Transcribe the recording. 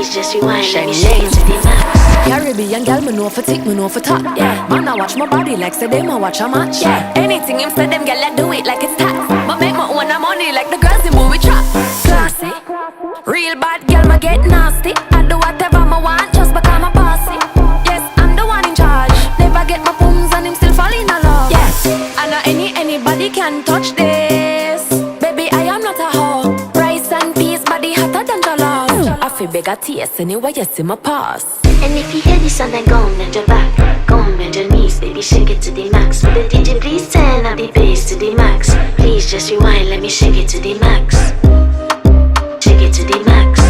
Please just rewind, let me shake it to the max. Caribbean girl, me know for tick, me know for top. Yeah, man, I watch my body like say them I watch a match. Yeah, anything him say them girl, I do it like it's tax. But make my own money like the girls in movie trap. Classy, real bad girl, me get nasty. I do whatever I want just because I'm bossy. Yes, I'm the one in charge. Never get my pums and him still fall in love. Yes, I know anybody can touch this. Baby, I am not a hoe. Rice and peas, body hotter than jollof. I feel beg a taste anyway, you see my pass. And if you hear this song, then go and bend your back. Go and bend your knees, baby, shake it to the max. Will the DJ please turn up the bass to the max? Please just rewind, let me shake it to the max. Shake it to the max.